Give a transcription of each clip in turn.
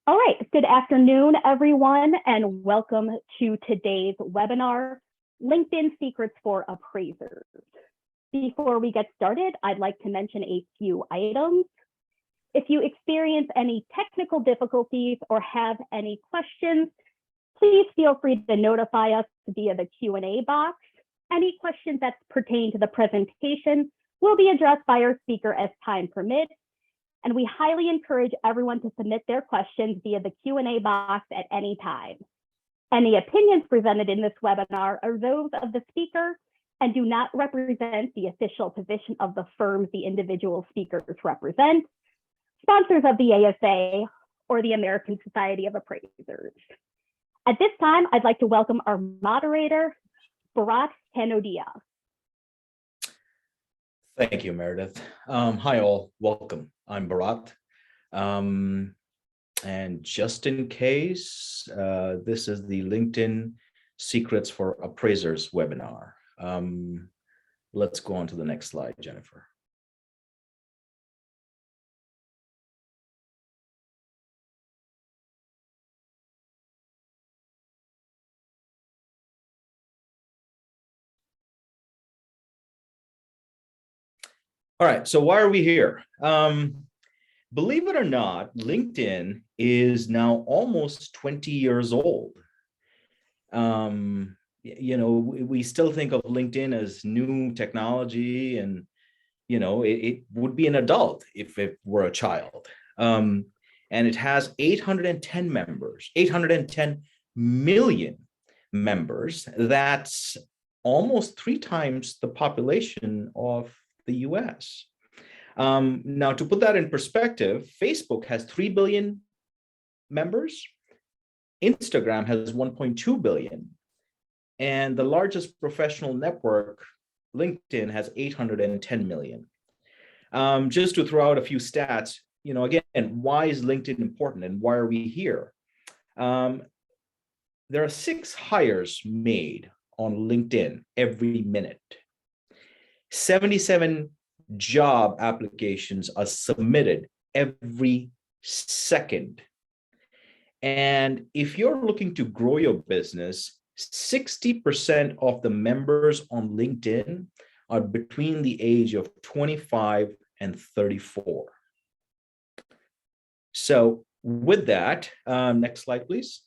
All right, good afternoon, everyone, and welcome to today's webinar, LinkedIn Secrets for Appraisers. Before we get started, I'd like to mention a few items. If you experience any technical difficulties or have any questions, please feel free to notify us via the Q&A box. Any questions that pertain to the presentation will be addressed by our speaker as time permits. And we highly encourage everyone to submit their questions via the Q&A box at any time. Any opinions presented in this webinar are those of the speaker and do not represent the official position of the firms the individual speakers represent, sponsors of the ASA, or the American Society of Appraisers. At this time, I'd like to welcome our moderator, Bharat Hanodia. Thank you, Meredith. Hi, all. Welcome. I'm Bharat. And just in case, this is the LinkedIn Secrets for Appraisers webinar. Let's go on to the next slide, Jennifer. All right, so why are we here? Believe it or not, LinkedIn is now almost 20 years old. We still think of LinkedIn as new technology, and it would be an adult if it were a child. And it has 810 members, 810 million members. That's almost 3 times the population of the US. Now, to put that in perspective, Facebook has 3 billion members. Instagram has 1.2 billion. And the largest professional network, LinkedIn, has 810 million. Just to throw out a few stats, again, why is LinkedIn important and why are we here? There are 6 hires made on LinkedIn every minute. 77 job applications are submitted every second. And if you're looking to grow your business, 60% of the members on LinkedIn are between the age of 25 and 34. So with that, next slide, please.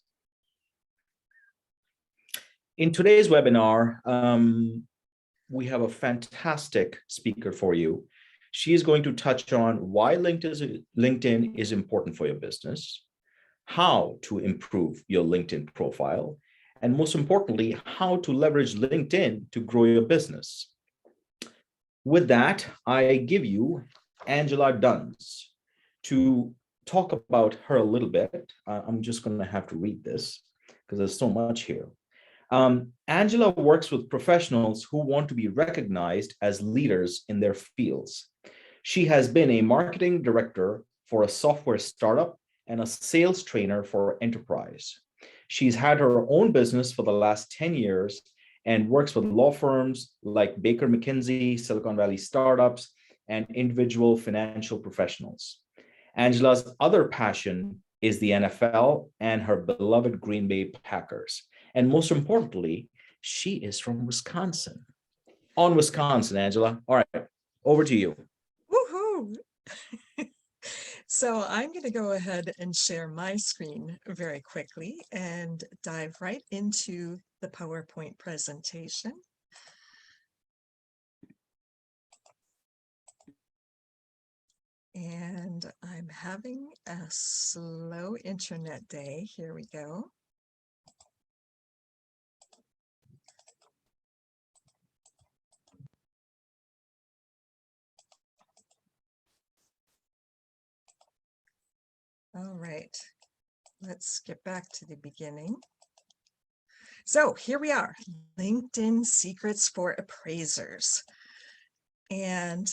In today's webinar, we have a fantastic speaker for you. She is going to touch on why LinkedIn is important for your business, how to improve your LinkedIn profile, and most importantly, how to leverage LinkedIn to grow your business. With that, I give you Angela Duns to talk about her a little bit. I'm just going to have to read this because there's so much here. Angela works with professionals who want to be recognized as leaders in their fields. She has been a marketing director for a software startup and a sales trainer for enterprise. She's had her own business for the last 10 years and works with law firms like Baker McKinsey, Silicon Valley startups, and individual financial professionals. Angela's other passion is the NFL and her beloved Green Bay Packers. And most importantly, she is from Wisconsin. On Wisconsin, Angela. All right, over to you. Woohoo! So I'm going to go ahead and share my screen very quickly and dive right into the PowerPoint presentation. And I'm having a slow internet day. Here we go. All right, let's get back to the beginning. So here we are, LinkedIn Secrets for Appraisers. And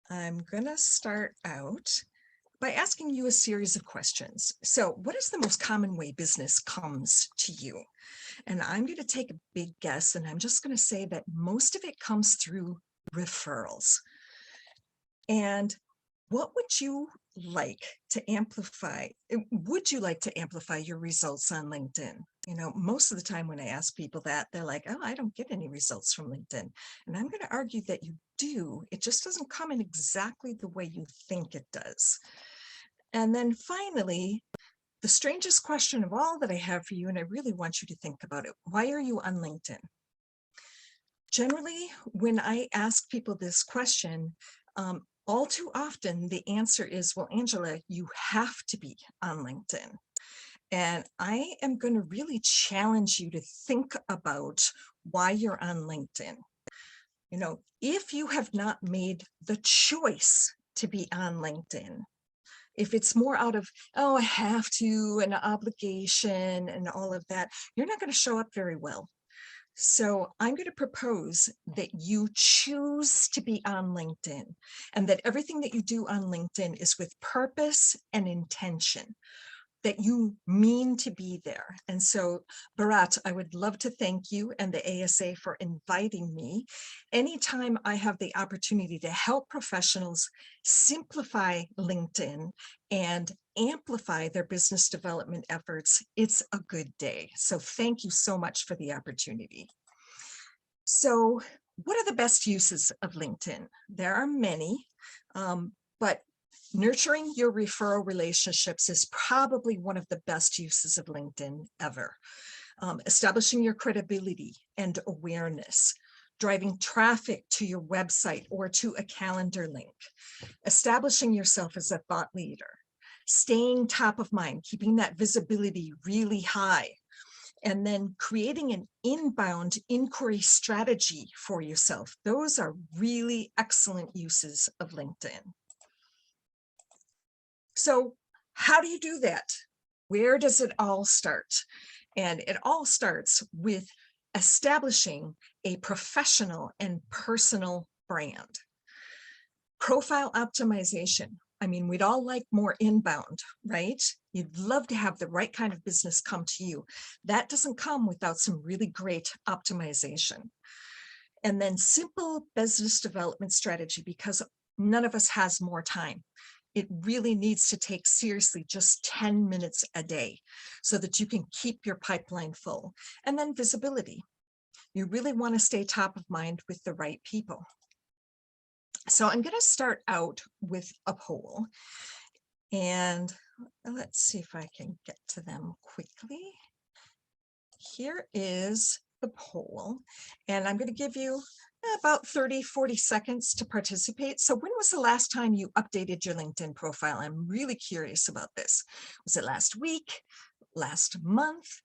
I'm gonna start out by asking you a series of questions. So what is the most common way business comes to you? And I'm gonna take a big guess, and I'm just gonna say that most of it comes through referrals. And what would you like to amplify? Would you like to amplify your results on LinkedIn? You know, most of the time when I ask people that, they're like, oh, I don't get any results from LinkedIn. And I'm going to argue that you do. It just doesn't come in exactly the way you think it does. And then finally, the strangest question of all that I have for you, and I really want you to think about it. Why are you on LinkedIn? Generally, when I ask people this question, all too often the answer is, well, Angela, you have to be on LinkedIn. And I am going to really challenge you to think about why you're on LinkedIn. You know, if you have not made the choice to be on LinkedIn, if it's more out of, oh, I have to, an obligation and all of that, you're not going to show up very well. So I'm going to propose that you choose to be on LinkedIn, and that everything that you do on LinkedIn is with purpose and intention, that you mean to be there. And so, Bharat, I would love to thank you and the ASA for inviting me. Anytime I have the opportunity to help professionals simplify LinkedIn and amplify their business development efforts, it's a good day. So thank you so much for the opportunity. So what are the best uses of LinkedIn? There are many, but nurturing your referral relationships is probably one of the best uses of LinkedIn ever. Establishing your credibility and awareness, driving traffic to your website or to a calendar link, establishing yourself as a thought leader, staying top of mind, keeping that visibility really high, and then creating an inbound inquiry strategy for yourself. Those are really excellent uses of LinkedIn. So how do you do that? Where does it all start? And it all starts with establishing a professional and personal brand. Profile optimization. I mean, we'd all like more inbound, right? You'd love to have the right kind of business come to you. That doesn't come without some really great optimization. And then simple business development strategy, because none of us has more time. It really needs to take seriously just 10 minutes a day so that you can keep your pipeline full. And then visibility. You really want to stay top of mind with the right people. So I'm going to start out with a poll, and let's see if I can get to them quickly. Here is the poll, and I'm going to give you about 30-40 seconds to participate. So when was the last time you updated your LinkedIn profile? I'm really curious about this. Was it last week, last month,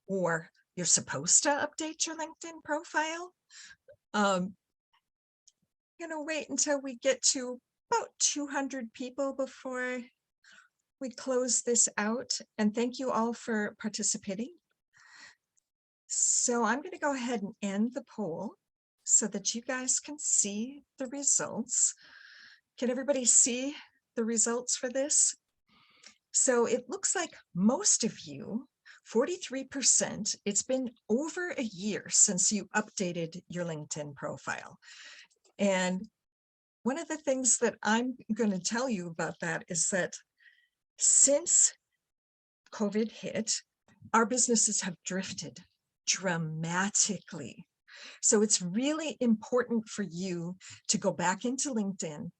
or you're supposed to update your LinkedIn profile? I'm going to wait until we get to about 200 people before we close this out. And thank you all for participating. So I'm going to go ahead and end the poll so that you guys can see the results. Can everybody see the results for this? So it looks like most of you, 43%, it's been over a year since you updated your LinkedIn profile. And one of the things that I'm going to tell you about that is that since COVID hit, our businesses have drifted dramatically. So it's really important for you to go back into LinkedIn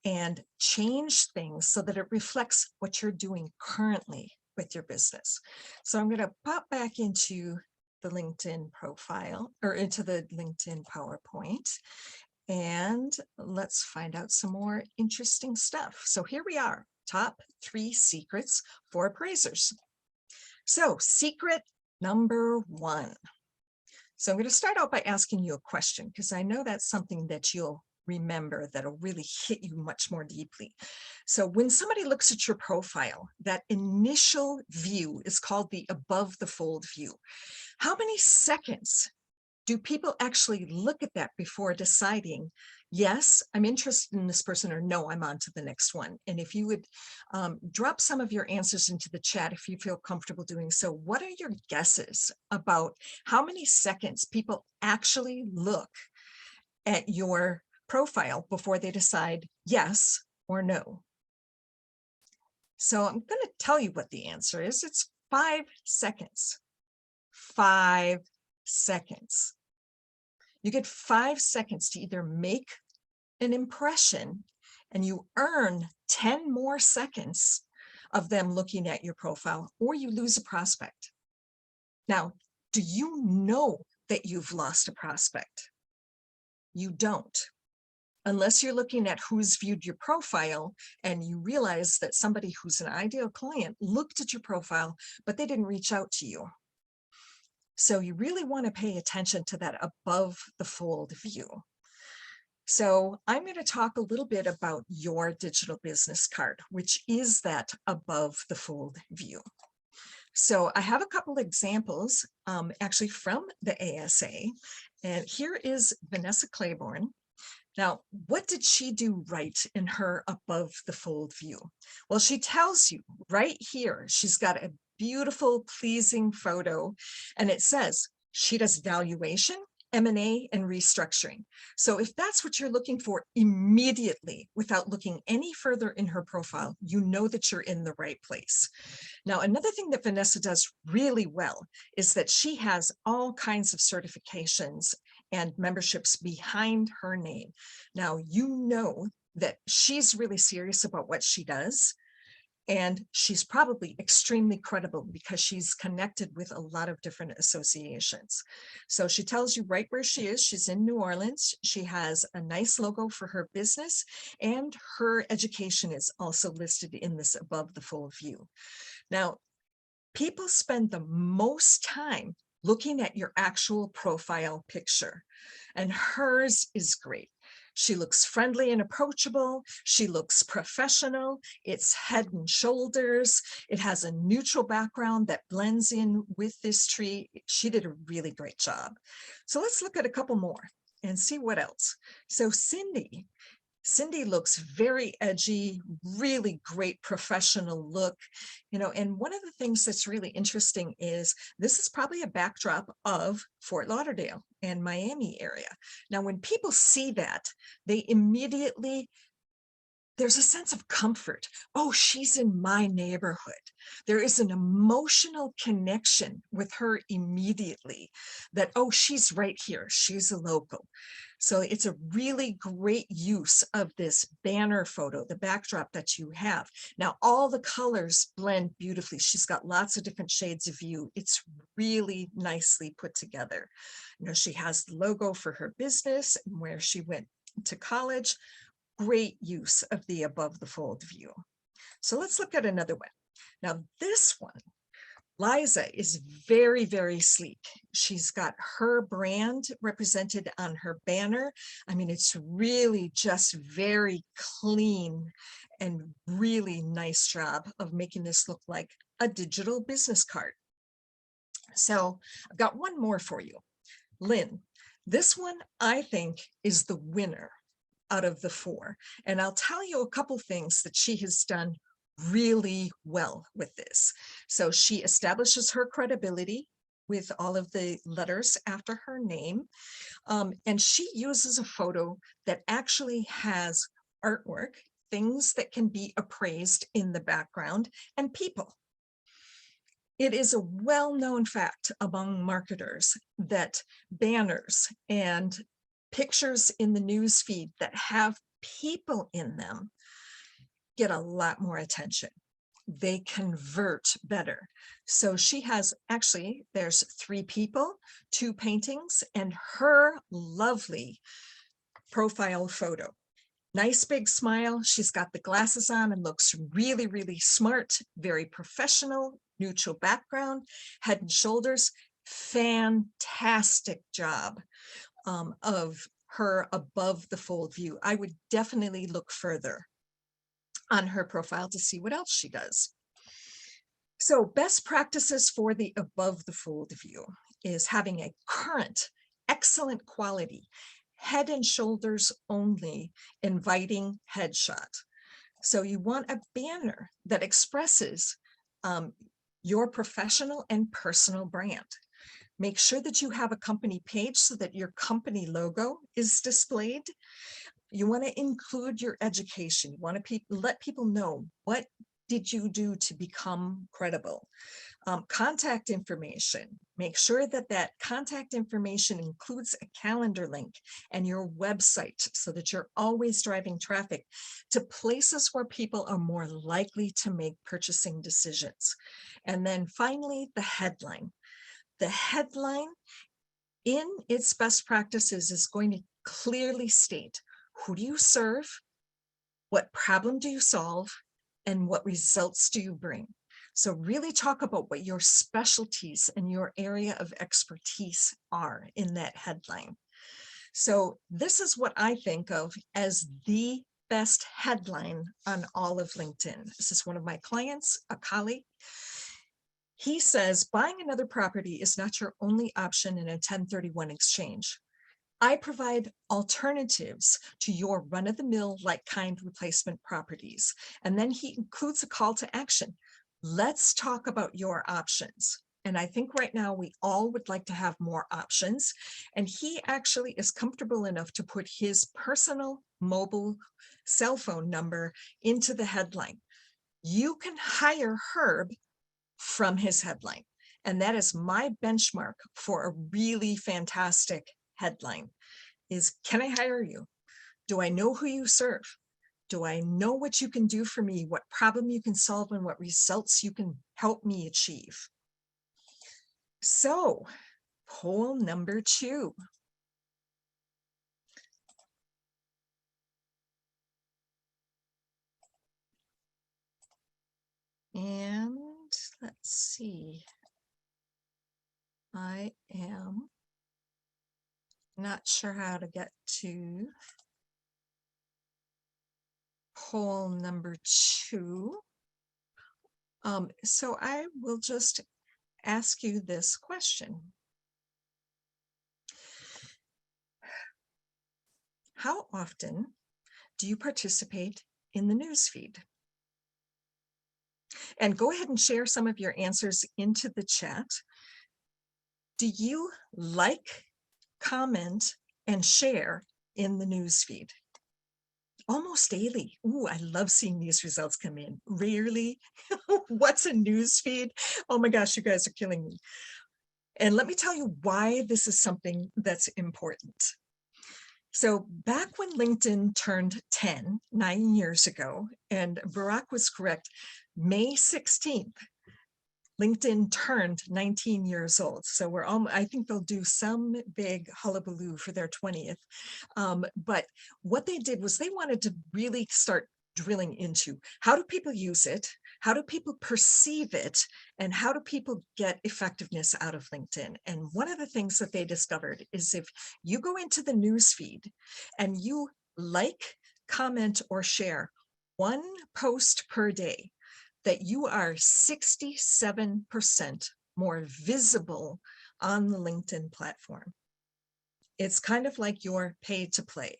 and change things so that it reflects what you're doing currently with your business. So I'm going to pop back into the LinkedIn profile, or into the LinkedIn PowerPoint. And let's find out some more interesting stuff. So here we are, top 3 secrets for appraisers. So secret number 1. So I'm going to start out by asking you a question, because I know that's something that you'll remember that'll really hit you much more deeply. So when somebody looks at your profile, that initial view is called the above the fold view. How many seconds do people actually look at that before deciding, yes, I'm interested in this person, or no, I'm on to the next one? And if you would drop some of your answers into the chat, if you feel comfortable doing so, what are your guesses about how many seconds people actually look at your profile before they decide yes or no? So I'm going to tell you what the answer is. It's 5 seconds. 5 seconds. You get 5 seconds to either make an impression, and you earn 10 more seconds of them looking at your profile, or you lose a prospect. Now, do you know that you've lost a prospect? You don't, unless you're looking at who's viewed your profile and you realize that somebody who's an ideal client looked at your profile, but they didn't reach out to you. So you really want to pay attention to that above the fold view. So I'm going to talk a little bit about your digital business card, which is that above the fold view. So I have a couple examples actually from the ASA, and here is Vanessa Claiborne. Now, what did she do right in her above the fold view? Well, she tells you right here, she's got a beautiful, pleasing photo, and it says she does valuation, M&A, and restructuring. So if that's what you're looking for immediately, without looking any further in her profile, you know that you're in the right place. Now, another thing that Vanessa does really well is that she has all kinds of certifications and memberships behind her name. Now, you know that she's really serious about what she does, and she's probably extremely credible because she's connected with a lot of different associations. So she tells you right where she is. She's in New Orleans. She has a nice logo for her business, and her education is also listed in this above the fold view. Now, people spend the most time looking at your actual profile picture, and hers is great. She looks friendly and approachable. She looks professional. It's head and shoulders. It has a neutral background that blends in with this tree. She did a really great job. So let's look at a couple more and see what else. So Cindy looks very edgy, really great professional look, you know, and one of the things that's really interesting is this is probably a backdrop of Fort Lauderdale and Miami area. Now, when people see that, they immediately, there's a sense of comfort. Oh, she's in my neighborhood. There is an emotional connection with her immediately that, oh, she's right here. She's a local. So it's a really great use of this banner photo, the backdrop that you have. Now, all the colors blend beautifully. She's got lots of different shades of view. It's really nicely put together. You know, she has the logo for her business and where she went to college. Great use of the above the fold view. So let's look at another one. Now, this one, Liza, is very, very sleek. She's got her brand represented on her banner. I mean, it's really just very clean and really nice job of making this look like a digital business card. So I've got one more for you. Lynn, this one I think is the winner out of the 4. And I'll tell you a couple things that she has done really well with this. So she establishes her credibility with all of the letters after her name. And she uses a photo that actually has artwork, things that can be appraised in the background, and people. It is a well-known fact among marketers that banners and pictures in the news feed that have people in them get a lot more attention. They convert better. So she has, actually, there's 3 people, 2 paintings, and her lovely profile photo. Nice big smile. She's got the glasses on and looks really, really smart, very professional, neutral background, head and shoulders. Fantastic job of her above the fold view. I would definitely look further on her profile to see what else she does. So best practices for the above the fold view is having a current, excellent quality, head and shoulders only, inviting headshot. So you want a banner that expresses your professional and personal brand. Make sure that you have a company page so that your company logo is displayed. You want to include your education. You want to let people know, what did you do to become credible? Contact information. Make sure that that contact information includes a calendar link and your website so that you're always driving traffic to places where people are more likely to make purchasing decisions. And then finally, the headline. The headline in its best practices is going to clearly state, who do you serve? What problem do you solve? And what results do you bring? So really talk about what your specialties and your area of expertise are in that headline. So this is what I think of as the best headline on all of LinkedIn. This is one of my clients, a colleague. He says, buying another property is not your only option in a 1031 exchange. I provide alternatives to your run-of-the-mill like-kind replacement properties. And then he includes a call to action. Let's talk about your options. And I think right now we all would like to have more options. And he actually is comfortable enough to put his personal mobile cell phone number into the headline. You can hire Herb from his headline. And that is my benchmark for a really fantastic headline is, can I hire you? Do I know who you serve? Do I know what you can do for me? What problem you can solve and what results you can help me achieve? So, poll number 2. And let's see. I am not sure how to get to poll number 2. So I will just ask you this question. How often do you participate in the newsfeed? And go ahead and share some of your answers into the chat. Do you like, comment, and share in the newsfeed? Almost daily. Ooh, I love seeing these results come in. Rarely. What's a newsfeed? Oh my gosh, you guys are killing me. And let me tell you why this is something that's important. So back when LinkedIn turned 10, 9 years ago, and Barack was correct, May 16th, LinkedIn turned 19 years old. So we're I think they'll do some big hullabaloo for their 20th. But what they did was they wanted to really start drilling into, how do people use it? How do people perceive it? And how do people get effectiveness out of LinkedIn? And one of the things that they discovered is if you go into the newsfeed and you like, comment, or share one post per day, that you are 67% more visible on the LinkedIn platform. It's kind of like you're paid to play.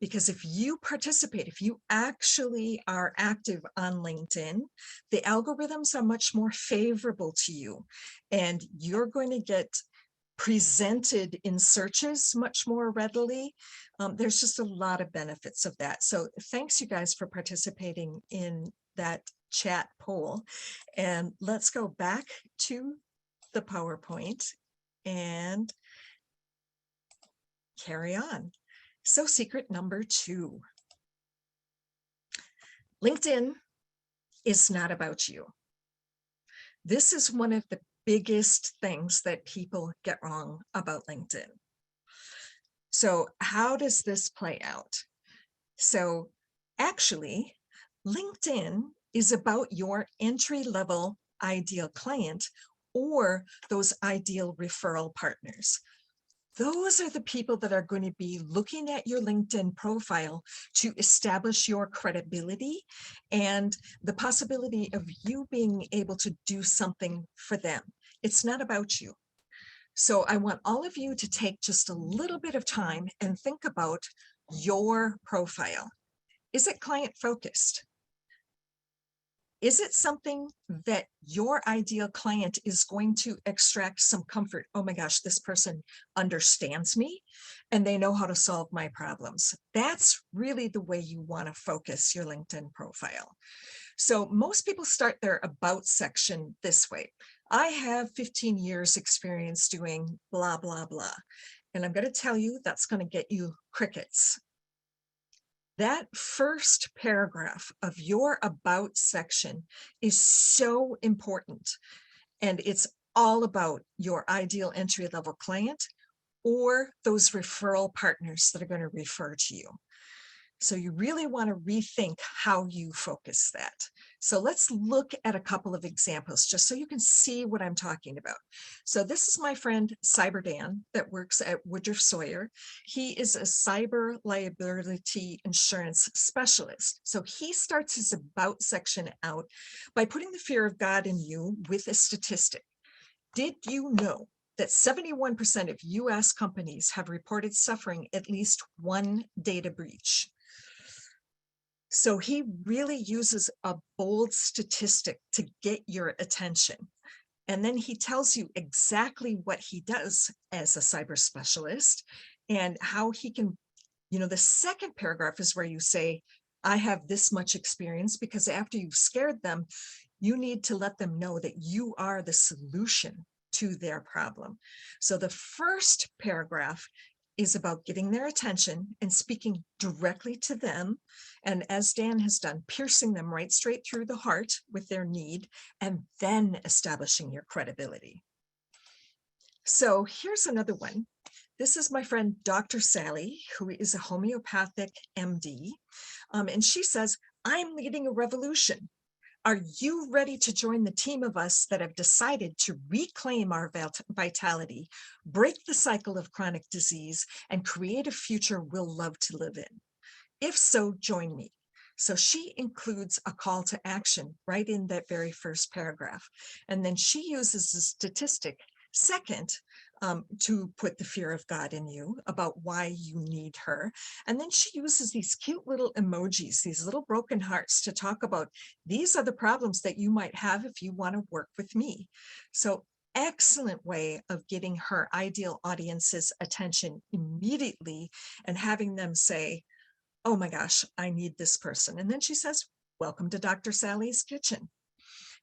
Because if you participate, if you actually are active on LinkedIn, the algorithms are much more favorable to you, and you're going to get presented in searches much more readily. There's just a lot of benefits of that. So thanks you guys for participating in that chat poll. And let's go back to the PowerPoint and carry on. So secret number 2. LinkedIn is not about you. This is one of the biggest things that people get wrong about LinkedIn. So how does this play out? So actually, LinkedIn is about your entry-level ideal client or those ideal referral partners. Those are the people that are going to be looking at your LinkedIn profile to establish your credibility and the possibility of you being able to do something for them. It's not about you. So I want all of you to take just a little bit of time and think about your profile. Is it client focused? Is it something that your ideal client is going to extract some comfort? Oh my gosh, this person understands me and they know how to solve my problems. That's really the way you want to focus your LinkedIn profile. So most people start their about section this way. I have 15 years experience doing blah, blah, blah. And I'm going to tell you that's going to get you crickets. That first paragraph of your about section is so important. And it's all about your ideal entry level client or those referral partners that are going to refer to you. So you really want to rethink how you focus that. So let's look at a couple of examples just so you can see what I'm talking about. So this is my friend Cyber Dan that works at Woodruff Sawyer. He is a cyber liability insurance specialist. So he starts his about section out by putting the fear of God in you with a statistic. Did you know that 71% of US companies have reported suffering at least one data breach? So he really uses a bold statistic to get your attention. And then he tells you exactly what he does as a cyber specialist and how he can, the second paragraph is where you say, I have this much experience, because after you've scared them, you need to let them know that you are the solution to their problem. So the first paragraph is about getting their attention and speaking directly to them. And as Dan has done, piercing them right straight through the heart with their need, and then establishing your credibility. So here's another one. This is my friend, Dr. Sally, who is a homeopathic MD. And she says, I'm leading a revolution. Are you ready to join the team of us that have decided to reclaim our vitality, break the cycle of chronic disease, and create a future we'll love to live in? If so, join me. So she includes a call to action right in that very first paragraph. And then she uses a statistic second to put the fear of God in you about why you need her. And then she uses these cute little emojis, these little broken hearts, to talk about these are the problems that you might have if you want to work with me. So excellent way of getting her ideal audience's attention immediately and having them say, oh my gosh, I need this person. And then she says, welcome to Dr. Sally's kitchen.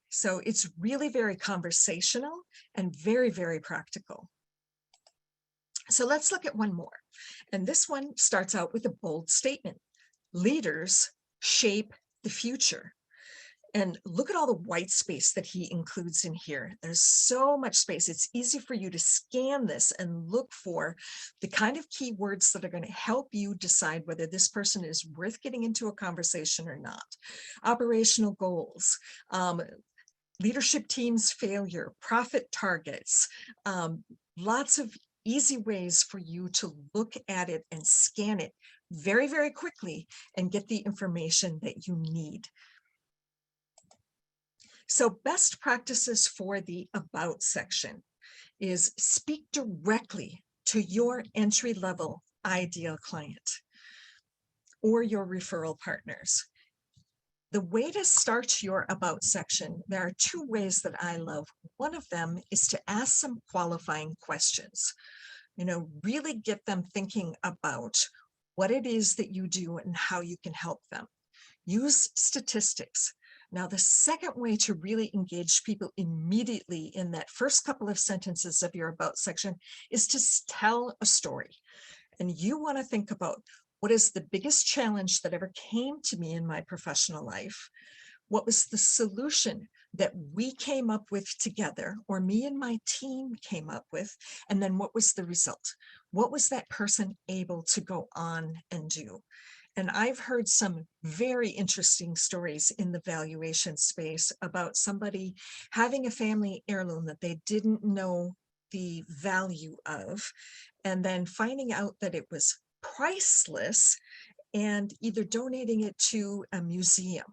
So it's really very conversational and very, very practical. So let's look at one more. And this one starts out with a bold statement. Leaders shape the future. And look at all the white space that he includes in here. There's so much space. It's easy for you to scan this and look for the kind of keywords that are going to help you decide whether this person is worth getting into a conversation or not. Operational goals, leadership team's failure, profit targets, lots of easy ways for you to look at it and scan it very, very quickly and get the information that you need. So best practices for the about section is speak directly to your entry-level ideal client or your referral partners. The way to start your about section, there are two ways that I love. One of them is to ask some qualifying questions. Really get them thinking about what it is that you do and how you can help them. Use statistics. Now, the second way to really engage people immediately in that first couple of sentences of your about section is to tell a story. And you want to think about, what is the biggest challenge that ever came to me in my professional life? What was the solution that we came up with together, or me and my team came up with? And then what was the result? What was that person able to go on and do? And I've heard some very interesting stories in the valuation space about somebody having a family heirloom that they didn't know the value of, and then finding out that it was priceless and either donating it to a museum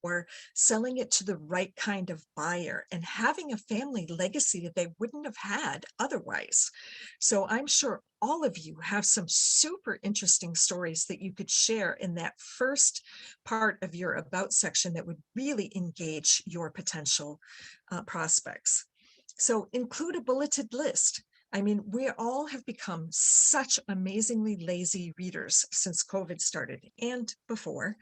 or selling it to the right kind of buyer and having a family legacy that they wouldn't have had otherwise. So I'm sure all of you have some super interesting stories that you could share in that first part of your about section that would really engage your potential prospects. So include a bulleted list. I mean, we all have become such amazingly lazy readers since COVID started and before.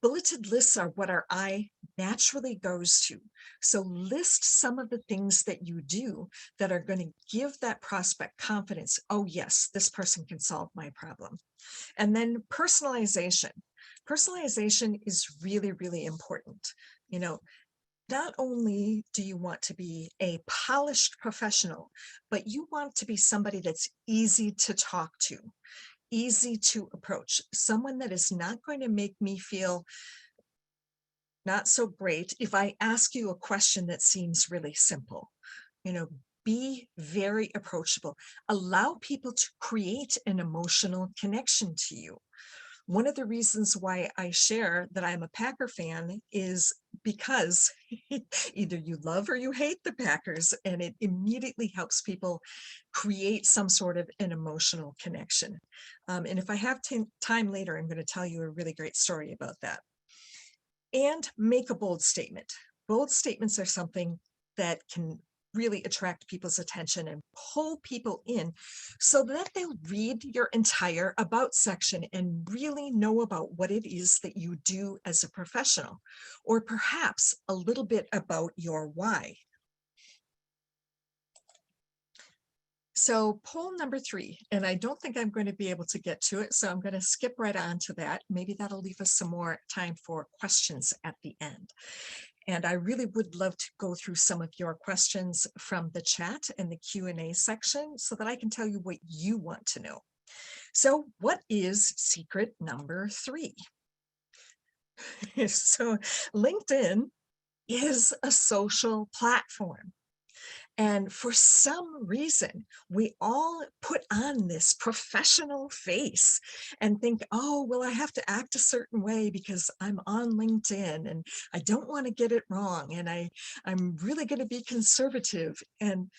Bulleted lists are what our eye naturally goes to. So list some of the things that you do that are going to give that prospect confidence. Oh, yes, this person can solve my problem. And then personalization. Personalization is really, really important. You know, not only do you want to be a polished professional, but you want to be somebody that's easy to talk to, easy to approach, someone that is not going to make me feel not so great if I ask you a question that seems really simple. You know, be very approachable. Allow people to create an emotional connection to you. One of the reasons why I share that I'm a Packer fan is because either you love or you hate the Packers, and it immediately helps people create some sort of an emotional connection. And if I have time later, I'm going to tell you a really great story about that. And make a bold statement. Bold statements are something that can really attract people's attention and pull people in so that they'll read your entire about section and really know about what it is that you do as a professional, or perhaps a little bit about your why. So poll number 3, and I don't think I'm going to be able to get to it, so I'm going to skip right on to that. Maybe that'll leave us some more time for questions at the end. And I really would love to go through some of your questions from the chat and the Q&A section so that I can tell you what you want to know. So what is secret number 3? So LinkedIn is a social platform. And for some reason, we all put on this professional face and think, oh, well, I have to act a certain way because I'm on LinkedIn and I don't want to get it wrong. And I'm really going to be conservative. And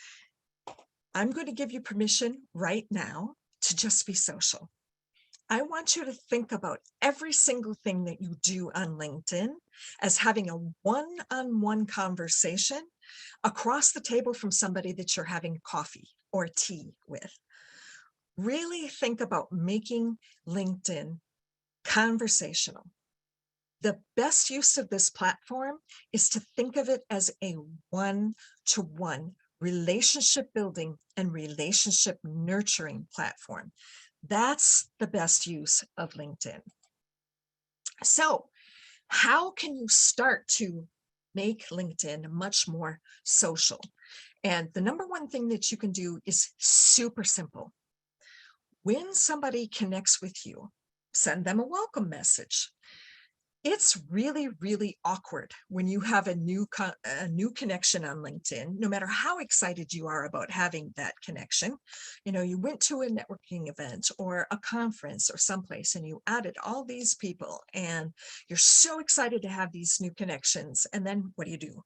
I'm going to give you permission right now to just be social. I want you to think about every single thing that you do on LinkedIn as having a one-on-one conversation across the table from somebody that you're having coffee or tea with. Really think about making LinkedIn conversational. The best use of this platform is to think of it as a one-to-one relationship building and relationship nurturing platform. That's the best use of LinkedIn. So, how can you start to make LinkedIn much more social? And the number one thing that you can do is super simple. When somebody connects with you, send them a welcome message. It's really, really awkward when you have a new connection on LinkedIn, no matter how excited you are about having that connection. You know, you went to a networking event or a conference or someplace and you added all these people and you're so excited to have these new connections. And then what do you do?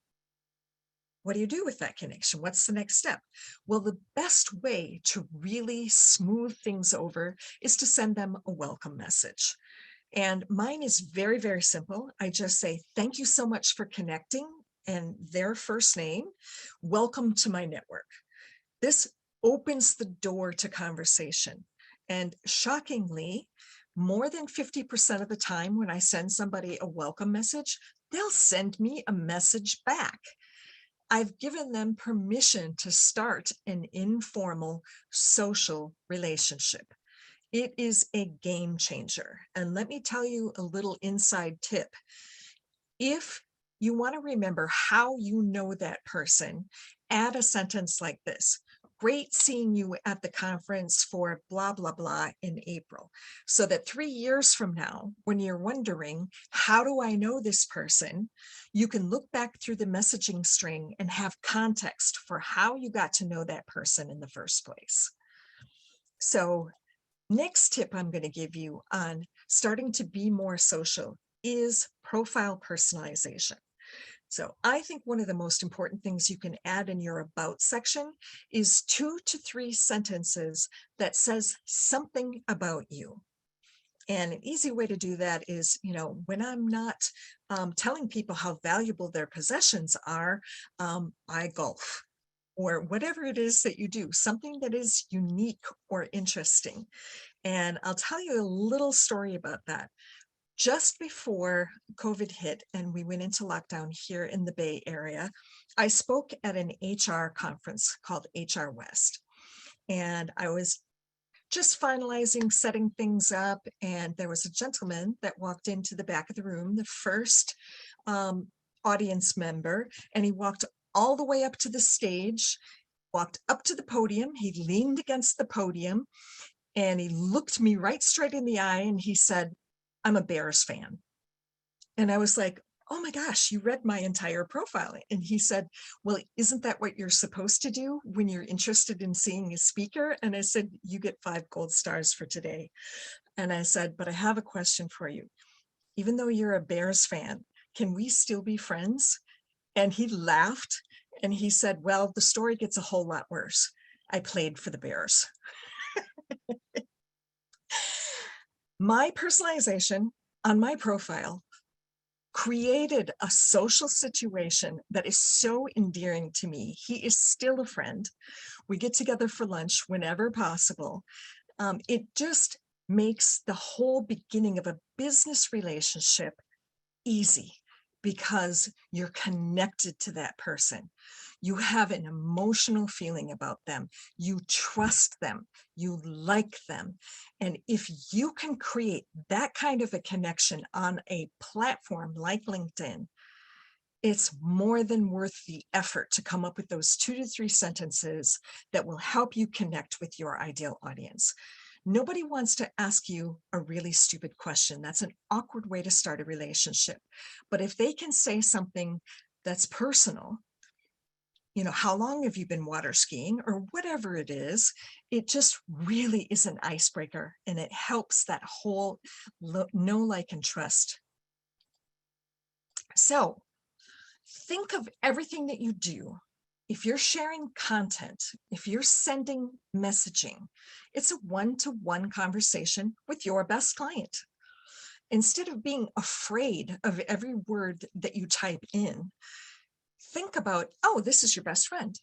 What do you do with that connection? What's the next step? Well, the best way to really smooth things over is to send them a welcome message. And mine is very, very simple. I just say, thank you so much for connecting, and their first name. Welcome to my network. This opens the door to conversation. And shockingly, more than 50% of the time when I send somebody a welcome message, they'll send me a message back. I've given them permission to start an informal social relationship. It is a game changer. And let me tell you a little inside tip. If you want to remember how you know that person, add a sentence like this. Great seeing you at the conference for blah, blah, blah in April. So that 3 years from now, when you're wondering, how do I know this person? You can look back through the messaging string and have context for how you got to know that person in the first place. So next tip I'm going to give you on starting to be more social is profile personalization. So I think one of the most important things you can add in your about section is 2 to 3 sentences that says something about you. And an easy way to do that is, when I'm not telling people how valuable their possessions are, I golf, or whatever it is that you do, something that is unique or interesting. And I'll tell you a little story about that. Just before COVID hit and we went into lockdown here in the Bay Area, I spoke at an HR conference called HR West. And I was just finalizing, setting things up. And there was a gentleman that walked into the back of the room, the first audience member, and he walked all the way up to the stage, walked up to the podium. He leaned against the podium and he looked me right straight in the eye and he said, "I'm a Bears fan." And I was like, "Oh my gosh, you read my entire profile." And he said, "Well, isn't that what you're supposed to do when you're interested in seeing a speaker?" And I said, "You get 5 gold stars for today." And I said, "But I have a question for you. Even though you're a Bears fan, can we still be friends?" And he laughed and he said, "Well, the story gets a whole lot worse. I played for the Bears." My personalization on my profile created a social situation that is so endearing to me. He is still a friend. We get together for lunch whenever possible. It just makes the whole beginning of a business relationship easy because you're connected to that person. You have an emotional feeling about them. You trust them. You like them. And if you can create that kind of a connection on a platform like LinkedIn, it's more than worth the effort to come up with those 2 to 3 sentences that will help you connect with your ideal audience. Nobody wants to ask you a really stupid question. That's an awkward way to start a relationship. But if they can say something that's personal, how long have you been water skiing or whatever it is, it just really is an icebreaker and it helps that whole know, like, and trust. So think of everything that you do. If you're sharing content, if you're sending messaging, it's a one-to-one conversation with your best client. Instead of being afraid of every word that you type in, think about, oh, this is your best friend.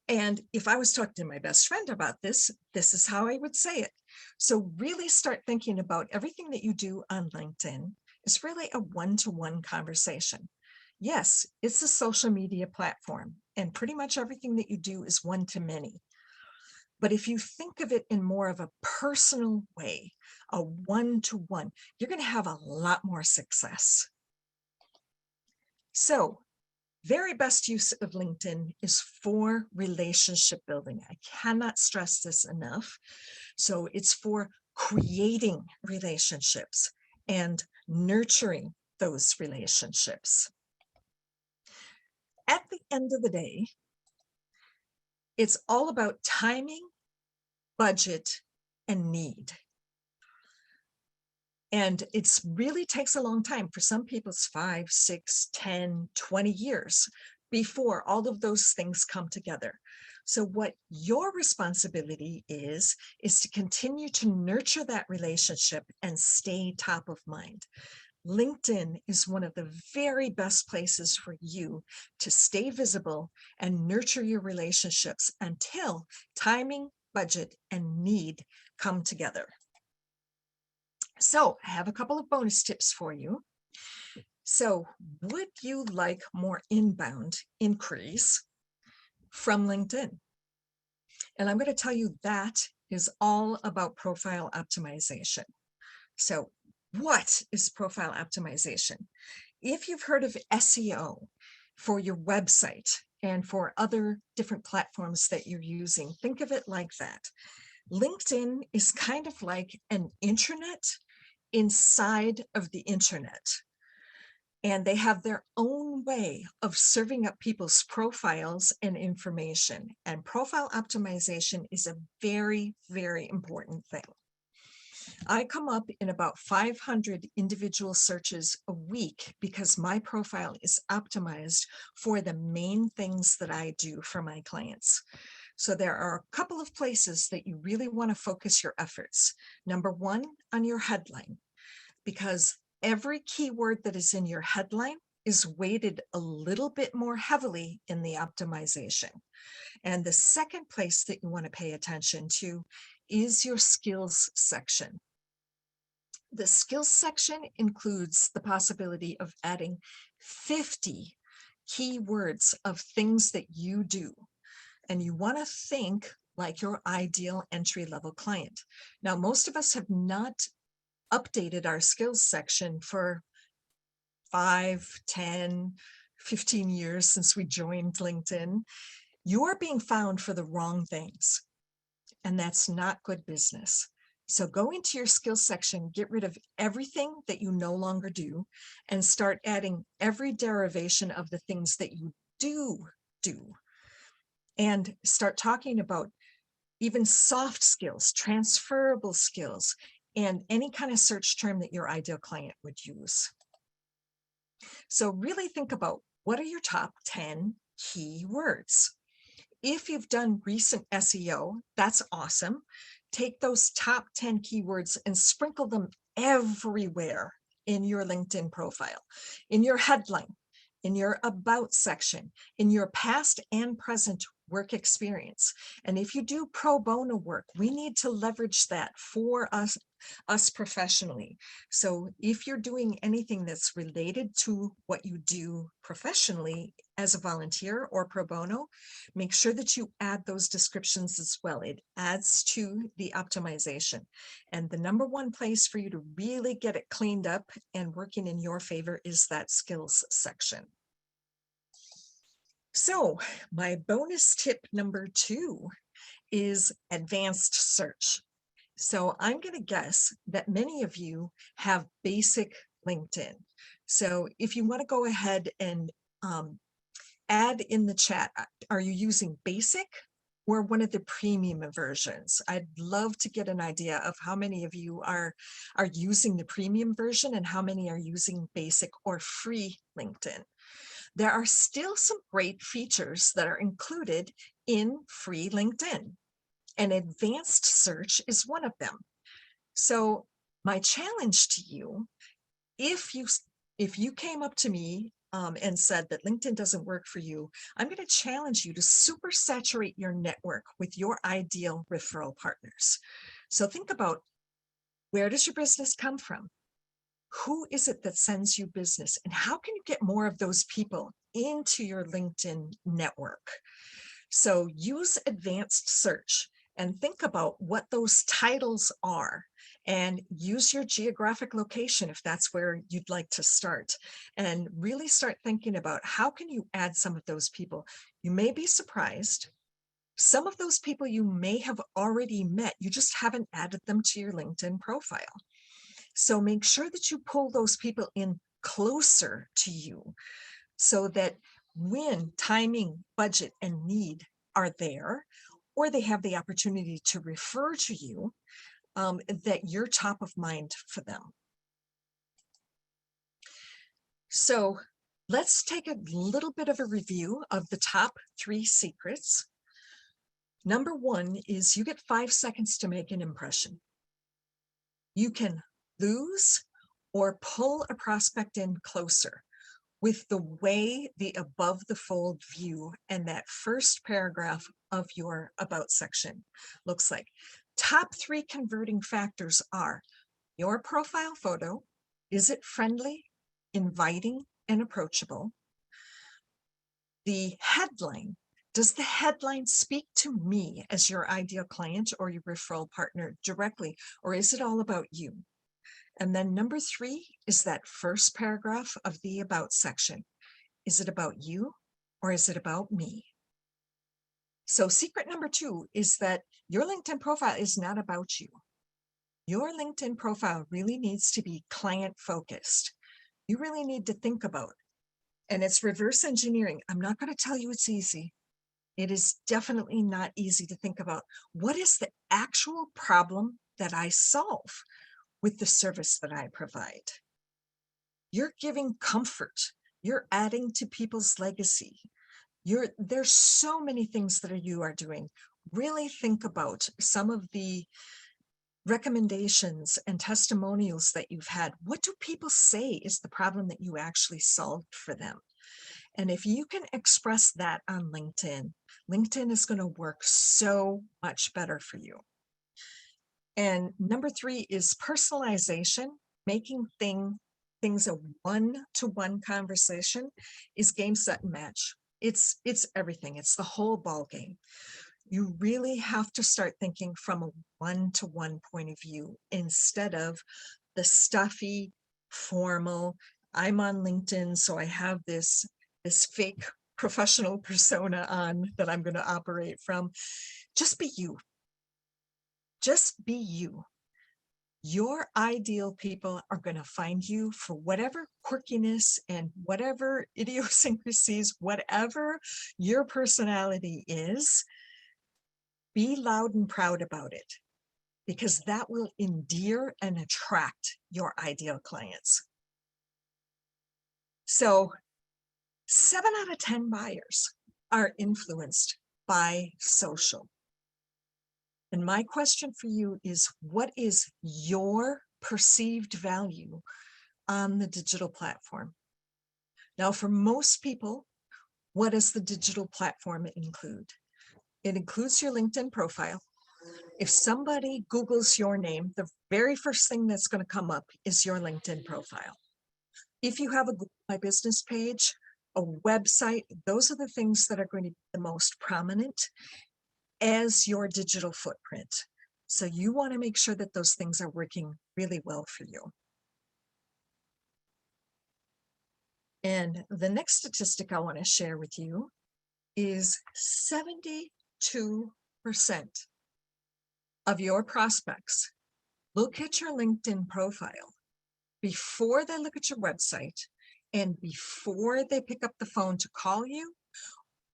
And if I was talking to my best friend about this, this is how I would say it. So really start thinking about everything that you do on LinkedIn is really a one-to-one conversation. Yes, it's a social media platform, and pretty much everything that you do is one-to-many. But if you think of it in more of a personal way, a one-to-one, you're going to have a lot more success. So, very best use of LinkedIn is for relationship building. I cannot stress this enough. So it's for creating relationships and nurturing those relationships. At the end of the day, it's all about timing, budget, and need. And it really takes a long time. For some people, it's 5, 6, 10, 20 years before all of those things come together. So what your responsibility is to continue to nurture that relationship and stay top of mind. LinkedIn is one of the very best places for you to stay visible and nurture your relationships until timing, budget, and need come together. So I have a couple of bonus tips for you. So would you like more inbound inquiries from LinkedIn? And I'm going to tell you that is all about profile optimization. So what is profile optimization? If you've heard of SEO for your website and for other different platforms that you're using, think of it like that. LinkedIn is kind of like an intranet inside of the internet. And they have their own way of serving up people's profiles and information. And profile optimization is a very, very important thing. I come up in about 500 individual searches a week because my profile is optimized for the main things that I do for my clients. So there are a couple of places that you really want to focus your efforts. Number one, on your headline, because every keyword that is in your headline is weighted a little bit more heavily in the optimization. And the second place that you want to pay attention to is your skills section. The skills section includes the possibility of adding 50 keywords of things that you do. And you want to think like your ideal entry-level client. Now, most of us have not updated our skills section for 5, 10, 15 years since we joined LinkedIn. You are being found for the wrong things, and that's not good business. So go into your skills section, get rid of everything that you no longer do, and start adding every derivation of the things that you do. And start talking about even soft skills, transferable skills, and any kind of search term that your ideal client would use. So really think about, what are your top 10 keywords? If you've done recent SEO, that's awesome. Take those top 10 keywords and sprinkle them everywhere in your LinkedIn profile, in your headline, in your about section, in your past and present work experience. And if you do pro bono work, we need to leverage that for us professionally. So if you're doing anything that's related to what you do professionally as a volunteer or pro bono, make sure that you add those descriptions as well. It adds to the optimization. And the number one place for you to really get it cleaned up and working in your favor is that skills section. So my bonus tip number 2 is advanced search. So I'm going to guess that many of you have basic LinkedIn. So if you want to go ahead and add in the chat, are you using basic or one of the premium versions? I'd love to get an idea of how many of you are using the premium version and how many are using basic or free LinkedIn. There are still some great features that are included in free LinkedIn, and advanced search is one of them. So my challenge to you, if you came up to me and said that LinkedIn doesn't work for you, I'm going to challenge you to super saturate your network with your ideal referral partners. So think about, where does your business come from? Who is it that sends you business? And how can you get more of those people into your LinkedIn network? So use advanced search and think about what those titles are, and use your geographic location if that's where you'd like to start, and really start thinking about, how can you add some of those people? You may be surprised. Some of those people you may have already met, you just haven't added them to your LinkedIn profile. So make sure that you pull those people in closer to you, so that when timing, budget, and need are there, or they have the opportunity to refer to you, that you're top of mind for them. So let's take a little bit of a review of the top 3 secrets. Number 1 is, you get 5 seconds to make an impression. You can lose or pull a prospect in closer with the way the above the fold view and that first paragraph of your about section looks like. Top 3 converting factors are your profile photo. Is it friendly, inviting, and approachable? The headline. Does the headline speak to me as your ideal client or your referral partner directly, or is it all about you? And then number 3 is that first paragraph of the about section. Is it about you or is it about me? So secret number 2 is that your LinkedIn profile is not about you. Your LinkedIn profile really needs to be client focused. You really need to think about, and it's reverse engineering. I'm not going to tell you it's easy. It is definitely not easy to think about, what is the actual problem that I solve with the service that I provide. You're giving comfort. You're adding to people's legacy. There's so many things that you are doing. Really think about some of the recommendations and testimonials that you've had. What do people say is the problem that you actually solved for them? And if you can express that on LinkedIn, LinkedIn is going to work so much better for you. And number 3 is personalization. Making things a one-to-one conversation is game, set, and match. It's everything. It's the whole ball game. You really have to start thinking from a one-to-one point of view instead of the stuffy, formal, I'm on LinkedIn, so I have this fake professional persona on that I'm going to operate from. Just be you. Just be you. Your ideal people are going to find you for whatever quirkiness and whatever idiosyncrasies, whatever your personality is. Be loud and proud about it, because that will endear and attract your ideal clients. So 7 out of 10 buyers are influenced by social. And my question for you is, what is your perceived value on the digital platform? Now, for most people, what does the digital platform include? It includes your LinkedIn profile. If somebody Googles your name, the very first thing that's going to come up is your LinkedIn profile. If you have a Google My Business page, a website, those are the things that are going to be the most prominent as your digital footprint. So you want to make sure that those things are working really well for you. And the next statistic I want to share with you is 72% of your prospects look at your LinkedIn profile before they look at your website and before they pick up the phone to call you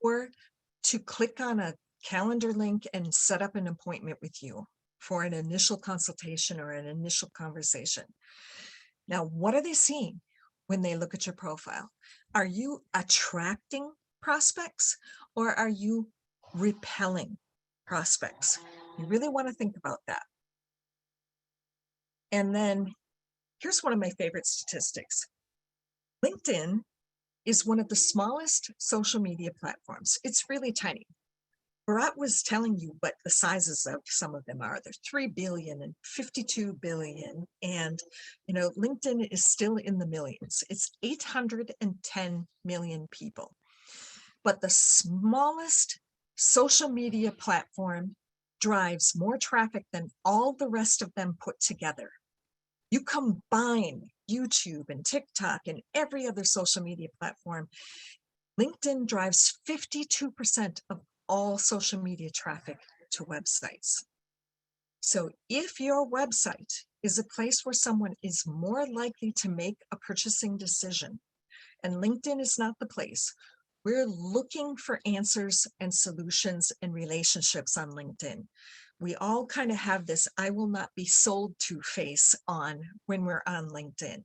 or to click on a calendar link and set up an appointment with you for an initial consultation or an initial conversation. Now, what are they seeing when they look at your profile? Are you attracting prospects or are you repelling prospects? You really want to think about that. And then here's one of my favorite statistics. LinkedIn is one of the smallest social media platforms. It's really tiny. Bharat was telling you what the sizes of some of them are. There's 3 billion and 52 billion. And, LinkedIn is still in the millions. It's 810 million people. But the smallest social media platform drives more traffic than all the rest of them put together. You combine YouTube and TikTok and every other social media platform, LinkedIn drives 52% of all social media traffic to websites. So if your website is a place where someone is more likely to make a purchasing decision, and LinkedIn is not the place, we're looking for answers and solutions and relationships on LinkedIn. We all kind of have this I will not be sold to face on when we're on LinkedIn.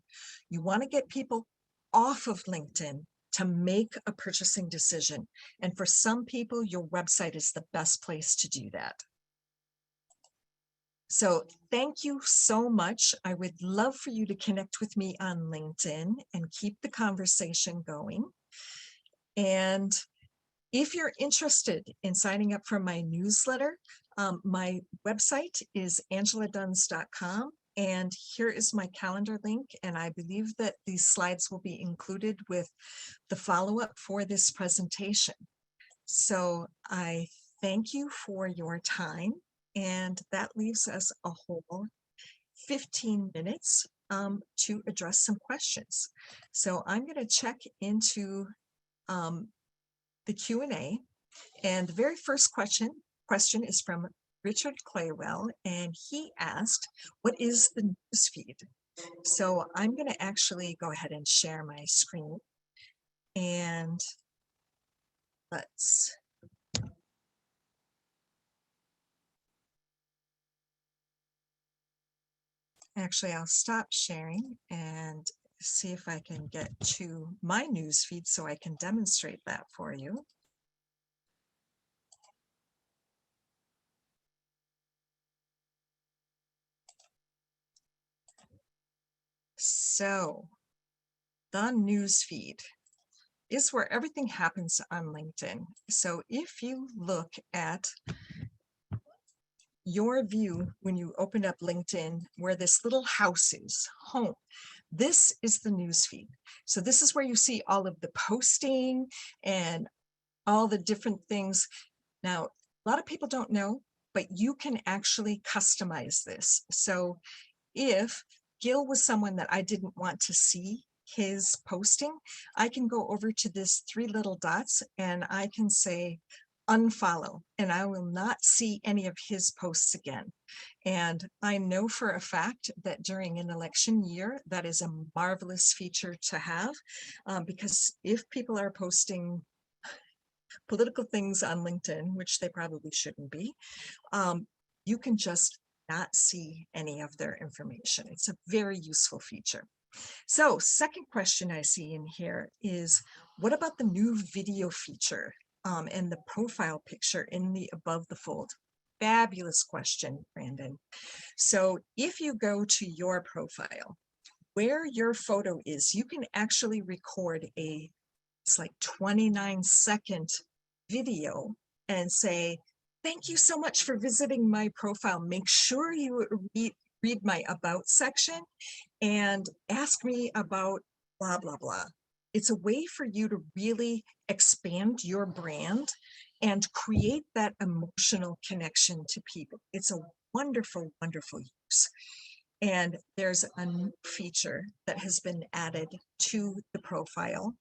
You want to get people off of LinkedIn to make a purchasing decision. And for some people, your website is the best place to do that. So thank you so much. I would love for you to connect with me on LinkedIn and keep the conversation going. And if you're interested in signing up for my newsletter, my website is angeladuns.com. And here is my calendar link. And I believe that these slides will be included with the follow-up for this presentation. So I thank you for your time. And that leaves us a whole 15 minutes to address some questions. So I'm going to check into the Q&A. And the very first question is from Richard Claywell, and he asked, what is the news feed? So I'm going to actually go ahead and share my screen. And let's Actually, I'll stop sharing and see if I can get to my news feed so I can demonstrate that for you. So the news feed is where everything happens on LinkedIn. So if you look at your view when you open up LinkedIn, where this little house is, home, this is the news feed. So this is where you see all of the posting and all the different things. Now, a lot of people don't know, but you can actually customize this. So if Gil was someone that I didn't want to see his posting, I can go over to this 3 little dots and I can say unfollow, and I will not see any of his posts again. And I know for a fact that during an election year, that is a marvelous feature to have, because if people are posting political things on LinkedIn, which they probably shouldn't be, you can just not see any of their information. It's a very useful feature. So second question I see in here is, what about the new video feature and the profile picture in the above the fold? Fabulous question, Brandon. So if you go to your profile, where your photo is, you can actually record it's like 29-second video and say, thank you so much for visiting my profile. Make sure you read my about section and ask me about blah, blah, blah. It's a way for you to really expand your brand and create that emotional connection to people. It's a wonderful, wonderful use. And there's a new feature that has been added to the profile.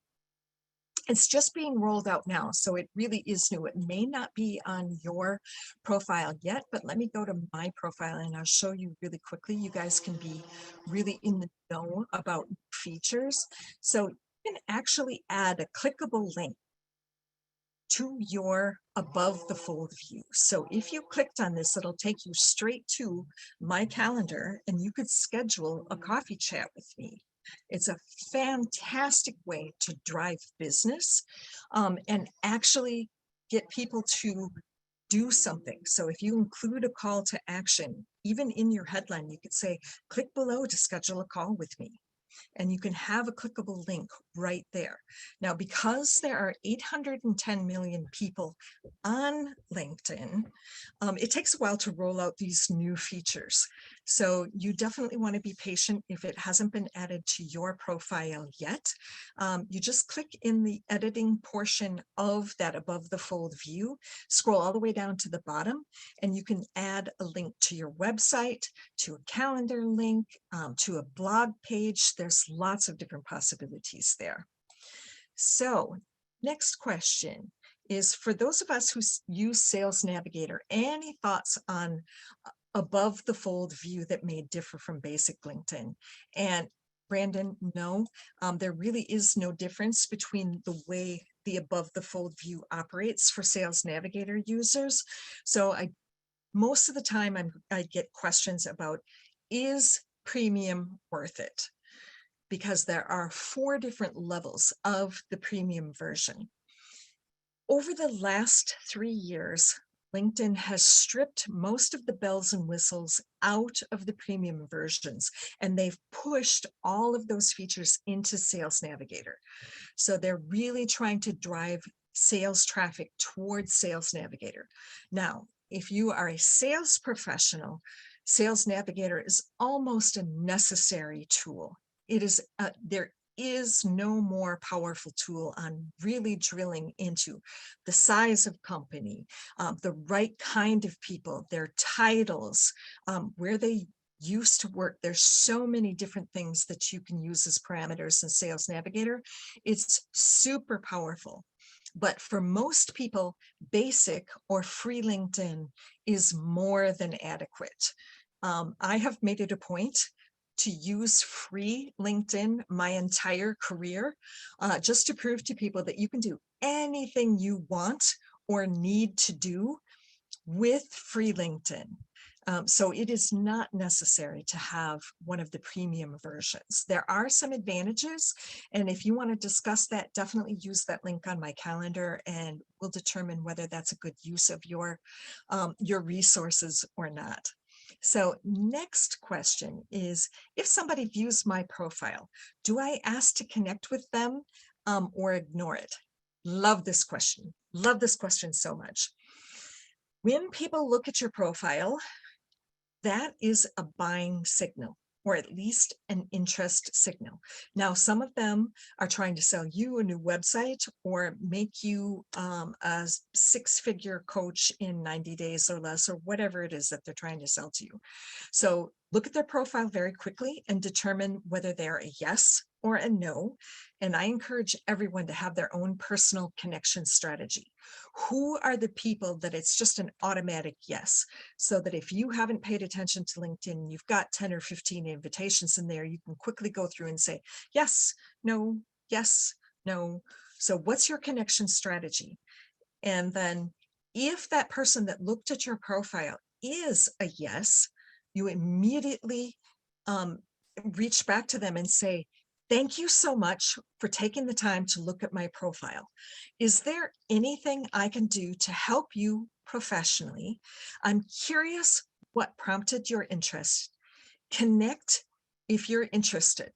It's just being rolled out now, so it really is new. It may not be on your profile yet, but let me go to my profile and I'll show you really quickly. You guys can be really in the know about features. So you can actually add a clickable link to your above the fold view. So if you clicked on this, it'll take you straight to my calendar and you could schedule a coffee chat with me. It's a fantastic way to drive business and actually get people to do something. So if you include a call to action, even in your headline, you could say, click below to schedule a call with me. And you can have a clickable link right there. Now, because there are 810 million people on LinkedIn, it takes a while to roll out these new features. So you definitely want to be patient if it hasn't been added to your profile yet. You just click in the editing portion of that above the fold view, scroll all the way down to the bottom, and you can add a link to your website, to a calendar link, to a blog page. There's lots of different possibilities there. So next question is, for those of us who use Sales Navigator, any thoughts on above the fold view that may differ from basic LinkedIn? And Brandon, no, there really is no difference between the way the above the fold view operates for Sales Navigator users. So most of the time I get questions about, is premium worth it? Because there are 4 different levels of the premium version. Over the last 3 years, LinkedIn has stripped most of the bells and whistles out of the premium versions, and they've pushed all of those features into Sales Navigator. So they're really trying to drive sales traffic towards Sales Navigator. Now, if you are a sales professional, Sales Navigator is almost a necessary tool. It is there is no more powerful tool on really drilling into the size of company, the right kind of people, their titles, where they used to work. There's so many different things that you can use as parameters in Sales Navigator. It's super powerful. But for most people, basic or free LinkedIn is more than adequate. I have made it a point to use free LinkedIn my entire career, just to prove to people that you can do anything you want or need to do with free LinkedIn. So it is not necessary to have one of the premium versions. There are some advantages, and if you want to discuss that, definitely use that link on my calendar, and we'll determine whether that's a good use of your resources or not. So next question is, if somebody views my profile, do I ask to connect with them or ignore it? Love this question. Love this question so much. When people look at your profile, that is a buying signal, or at least an interest signal. Now, some of them are trying to sell you a new website or make you a six-figure coach in 90 days or less, or whatever it is that they're trying to sell to you. So look at their profile very quickly and determine whether they're a yes or a no. And I encourage everyone to have their own personal connection strategy. Who are the people that it's just an automatic yes? So that if you haven't paid attention to LinkedIn, you've got 10 or 15 invitations in there, you can quickly go through and say, yes, no, yes, no. So what's your connection strategy? And then if that person that looked at your profile is a yes, you immediately reach back to them and say, thank you so much for taking the time to look at my profile. Is there anything I can do to help you professionally? I'm curious what prompted your interest. Connect if you're interested.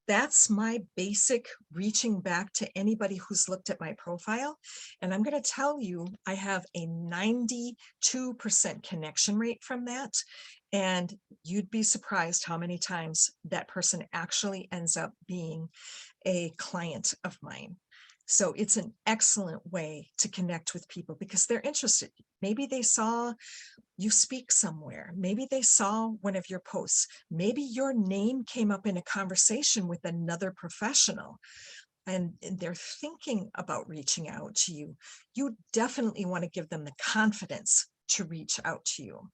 That's my basic reaching back to anybody who's looked at my profile. And I'm going to tell you, I have a 92% connection rate from that. And you'd be surprised how many times that person actually ends up being a client of mine. So it's an excellent way to connect with people because they're interested. Maybe they saw you speak somewhere. Maybe they saw one of your posts. Maybe your name came up in a conversation with another professional and they're thinking about reaching out to you. You definitely want to give them the confidence to reach out to you.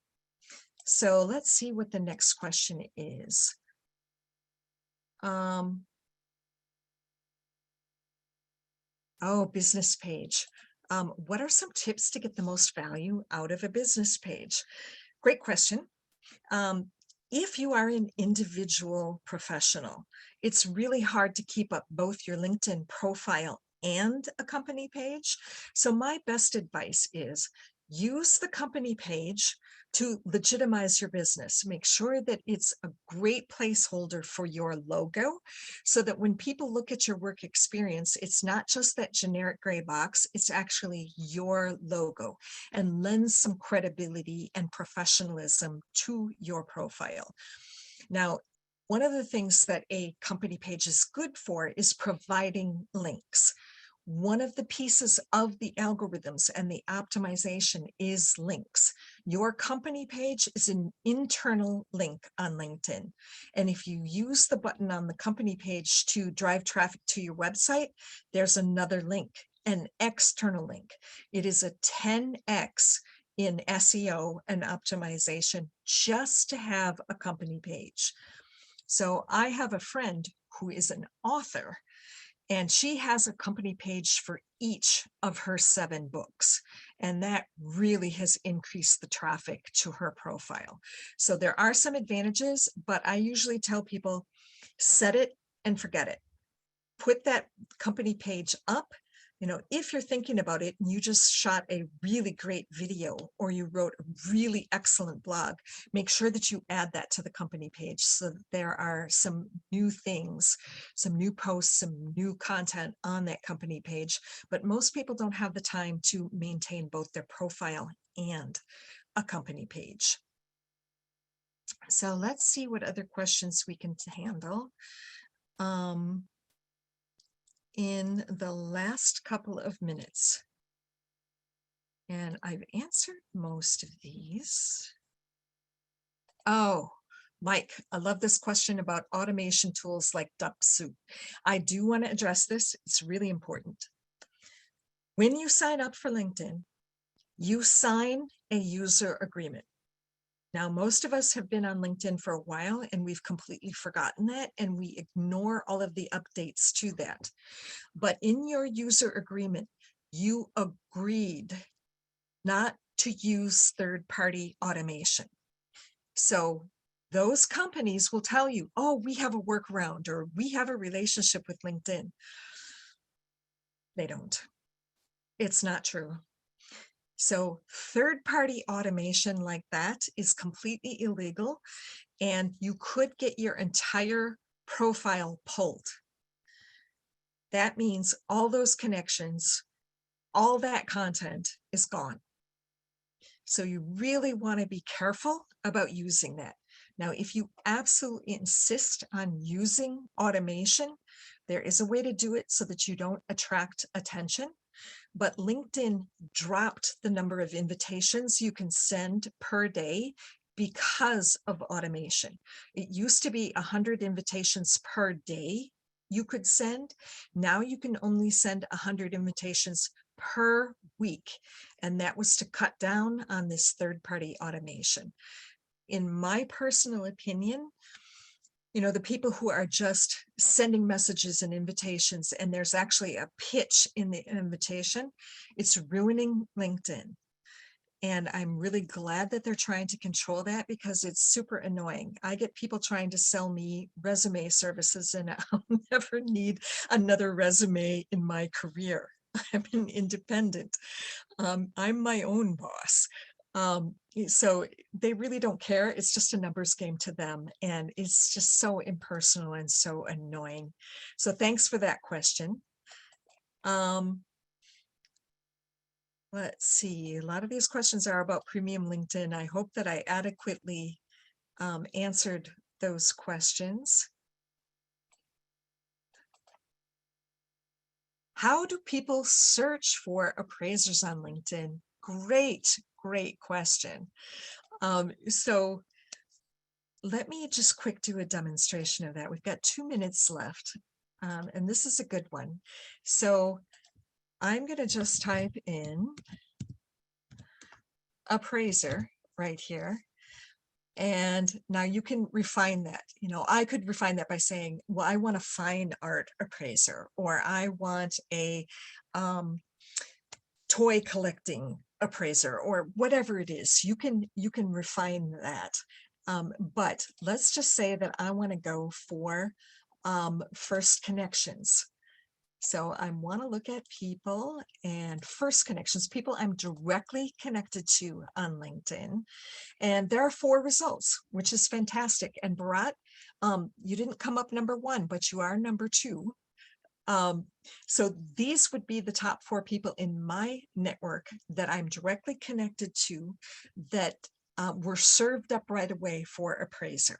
So let's see what the next question is. Oh, business page. What are some tips to get the most value out of a business page? Great question. If you are an individual professional, it's really hard to keep up both your LinkedIn profile and a company page. So my best advice is use the company page to legitimize your business. Make sure that it's a great placeholder for your logo so that when people look at your work experience, it's not just that generic gray box, it's actually your logo and lends some credibility and professionalism to your profile. Now, one of the things that a company page is good for is providing links. One of the pieces of the algorithms and the optimization is links. Your company page is an internal link on LinkedIn. And if you use the button on the company page to drive traffic to your website, there's another link, an external link. It is a 10x in SEO and optimization just to have a company page. So I have a friend who is an author, and she has a company page for each of her 7 books. And that really has increased the traffic to her profile. So there are some advantages, but I usually tell people, set it and forget it. Put that company page up. You know, if you're thinking about it and you just shot a really great video or you wrote a really excellent blog, make sure that you add that to the company page so that there are some new things, some new posts, some new content on that company page. But most people don't have the time to maintain both their profile and a company page. So let's see what other questions we can handle. In the last couple of minutes. And I've answered most of these. Oh, Mike, I love this question about automation tools like DuckSoup. I do want to address this. It's really important. When you sign up for LinkedIn, you sign a user agreement. Now, most of us have been on LinkedIn for a while and we've completely forgotten that and we ignore all of the updates to that. But in your user agreement, you agreed not to use third-party automation. So those companies will tell you, oh, we have a workaround, or we have a relationship with LinkedIn. They don't. It's not true. So third-party automation like that is completely illegal, and you could get your entire profile pulled. That means all those connections, all that content is gone. So you really want to be careful about using that. Now, if you absolutely insist on using automation, there is a way to do it so that you don't attract attention. But LinkedIn dropped the number of invitations you can send per day because of automation. It used to be 100 invitations per day you could send. Now you can only send 100 invitations per week. And that was to cut down on this third-party automation. In my personal opinion, you know, the people who are just sending messages and invitations, and there's actually a pitch in the invitation, it's ruining LinkedIn. And I'm really glad that they're trying to control that, because it's super annoying. I get people trying to sell me resume services, and I'll never need another resume in my career. I'm an independent. I'm my own boss. So they really don't care. It's just a numbers game to them. And it's just so impersonal and so annoying. So thanks for that question. Let's see, a lot of these questions are about premium LinkedIn. I hope that I adequately answered those questions. How do people search for appraisers on LinkedIn? Great question. So let me just quick do a demonstration of that. We've got 2 minutes left, and this is a good one. So I'm going to just type in appraiser right here. And now you can refine that. You know, I could refine that by saying, well, I want a fine art appraiser, or I want a toy collecting appraiser, or whatever it is. You can refine that. But let's just say that I want to go for first connections. So I want to look at people and first connections, people I'm directly connected to on LinkedIn. And there are 4 results, which is fantastic. And Bharat, you didn't come up number 1, but you are number 2. So these would be the top 4 people in my network that I'm directly connected to that were served up right away for appraiser.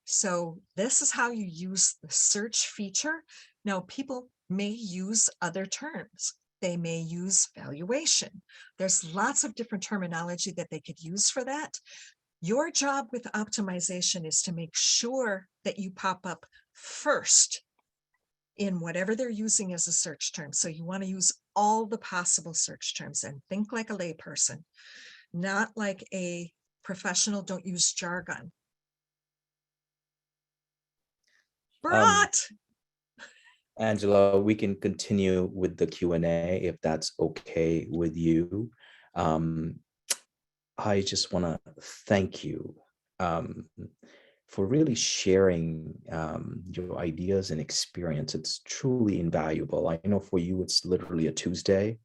So this is how you use the search feature. Now, people may use other terms. They may use valuation. There's lots of different terminology that they could use for that. Your job with optimization is to make sure that you pop up first in whatever they're using as a search term. So you want to use all the possible search terms and think like a layperson, not like a professional. Don't use jargon. Bharat! Angela, we can continue with the Q&A if that's okay with you. I just want to thank you for really sharing your ideas and experience. It's truly invaluable. I know for you, it's literally a Tuesday,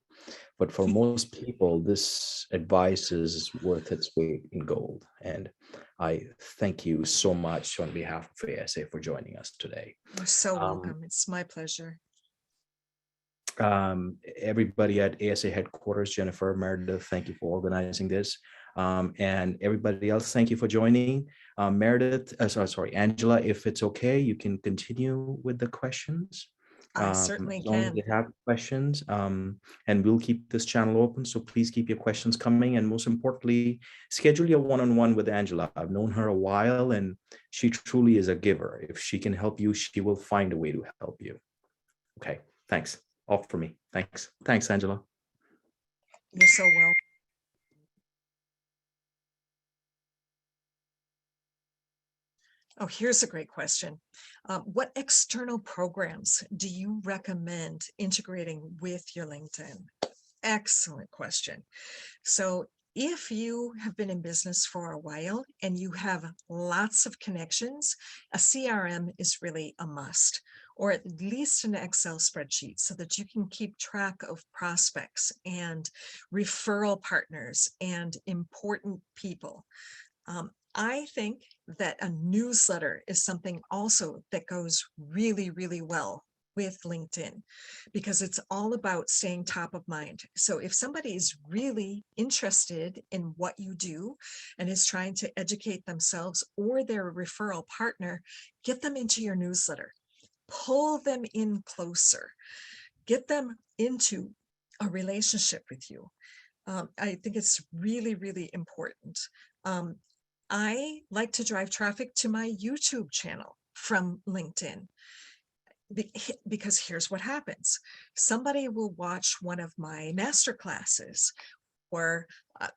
but for most people, this advice is worth its weight in gold. And I thank you so much on behalf of ASA for joining us today. You're so welcome. It's my pleasure. Everybody at ASA headquarters, Jennifer, Meredith, thank you for organizing this. And everybody else, thank you for joining. Meredith, sorry, Angela, if it's okay, you can continue with the questions. I certainly as long as can. you have questions, and we'll keep this channel open. So please keep your questions coming. And most importantly, schedule your one-on-one with Angela. I've known her a while and she truly is a giver. If she can help you, she will find a way to help you. Okay, thanks. All for me. Thanks. Thanks, Angela. You're so welcome. Oh, here's a great question. What external programs do you recommend integrating with your LinkedIn? Excellent question. So if you have been in business for a while and you have lots of connections, a CRM is really a must, or at least an Excel spreadsheet so that you can keep track of prospects and referral partners and important people. I think that a newsletter is something also that goes really, really well with LinkedIn, because it's all about staying top of mind. So if somebody is really interested in what you do and is trying to educate themselves or their referral partner, get them into your newsletter, pull them in closer, get them into a relationship with you. I think it's really, really important. I like to drive traffic to my YouTube channel from LinkedIn because here's what happens. Somebody will watch one of my master classes or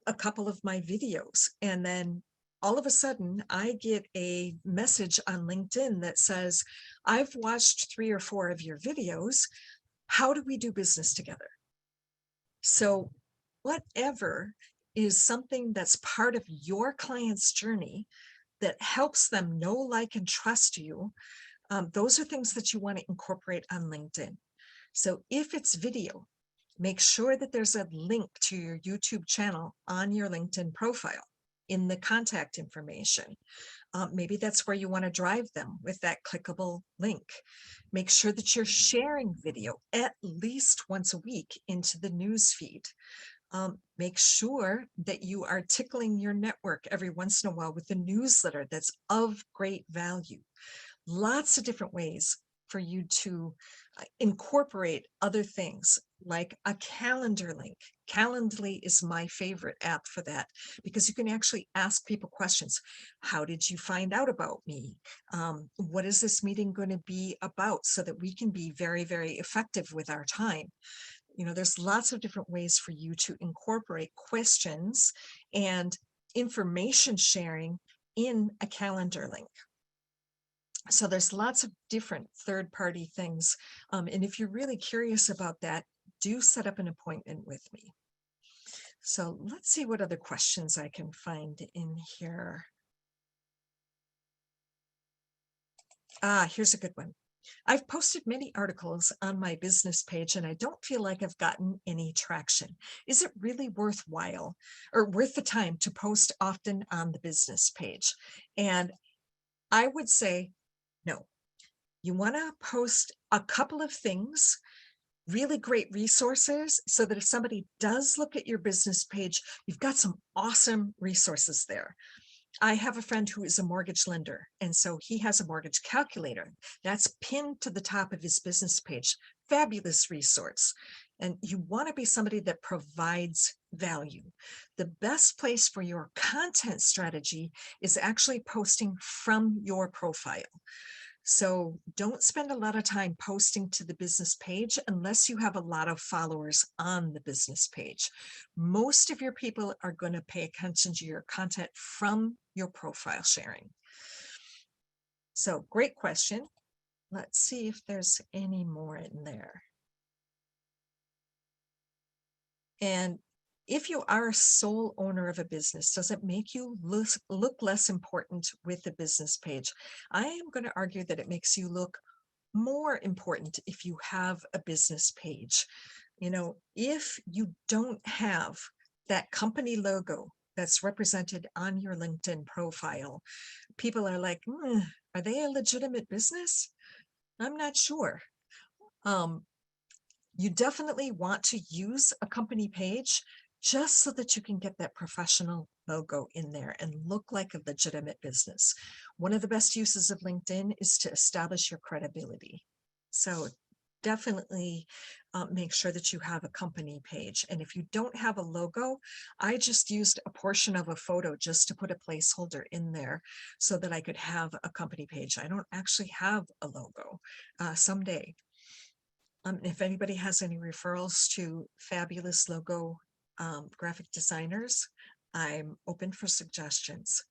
a couple of my videos, and then all of a sudden I get a message on LinkedIn that says, I've watched 3 or 4 of your videos. How do we do business together? So whatever is something that's part of your client's journey that helps them know, like, and trust you, those are things that you want to incorporate on LinkedIn. So if it's video, make sure that there's a link to your YouTube channel on your LinkedIn profile in the contact information. Maybe that's where you want to drive them with that clickable link. Make sure that you're sharing video at least once a week into the news feed. Make sure that you are tickling your network every once in a while with a newsletter that's of great value. Lots of different ways for you to incorporate other things like a calendar link. Calendly is my favorite app for that, because you can actually ask people questions. How did you find out about me? What is this meeting going to be about, so that we can be very, very effective with our time? You know, there's lots of different ways for you to incorporate questions and information sharing in a calendar link. So there's lots of different third-party things. And if you're really curious about that, do set up an appointment with me. So let's see what other questions I can find in here. Here's a good one. I've posted many articles on my business page and I don't feel like I've gotten any traction. Is it really worthwhile or worth the time to post often on the business page? And I would say no. You want to post a couple of things, really great resources, so that if somebody does look at your business page, you've got some awesome resources there. I have a friend who is a mortgage lender, and so he has a mortgage calculator that's pinned to the top of his business page. Fabulous resource. And you want to be somebody that provides value. The best place for your content strategy is actually posting from your profile. So don't spend a lot of time posting to the business page unless you have a lot of followers on the business page. Most of your people are going to pay attention to your content from your profile sharing. So great question. Let's see if there's any more in there. And if you are a sole owner of a business, does it make you look less important with the business page? I am going to argue that it makes you look more important if you have a business page. You know, if you don't have that company logo that's represented on your LinkedIn profile, people are like, are they a legitimate business? I'm not sure. You definitely want to use a company page just so that you can get that professional logo in there and look like a legitimate business. One of the best uses of LinkedIn is to establish your credibility. So definitely make sure that you have a company page. And if you don't have a logo, I just used a portion of a photo just to put a placeholder in there so that I could have a company page. I don't actually have a logo. Someday. If anybody has any referrals to fabulous logo graphic designers, I'm open for suggestions.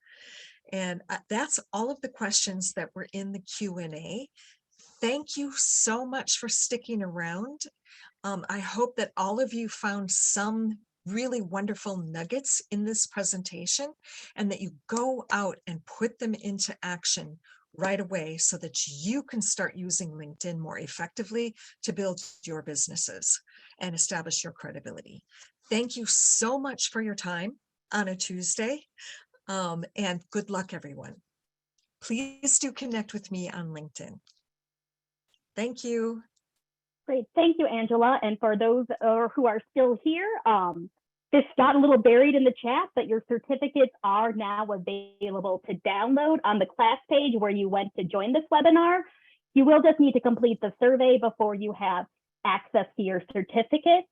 And that's all of the questions that were in the Q&A. Thank you so much for sticking around. I hope that all of you found some really wonderful nuggets in this presentation and that you go out and put them into action right away so that you can start using LinkedIn more effectively to build your businesses and establish your credibility. Thank you so much for your time on a Tuesday, and good luck, everyone. Please do connect with me on LinkedIn. Thank you. Great. Thank you, Angela. And for those who are still here, this got a little buried in the chat, but your certificates are now available to download on the class page where you went to join this webinar. You will just need to complete the survey before you have access to your certificate.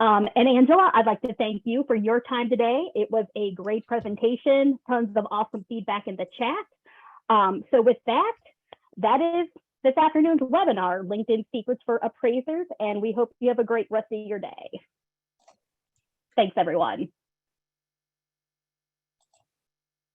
And Angela, I'd like to thank you for your time today. It was a great presentation, tons of awesome feedback in the chat. So with that, that is this afternoon's webinar, LinkedIn Secrets for Appraisers, and we hope you have a great rest of your day. Thanks, everyone.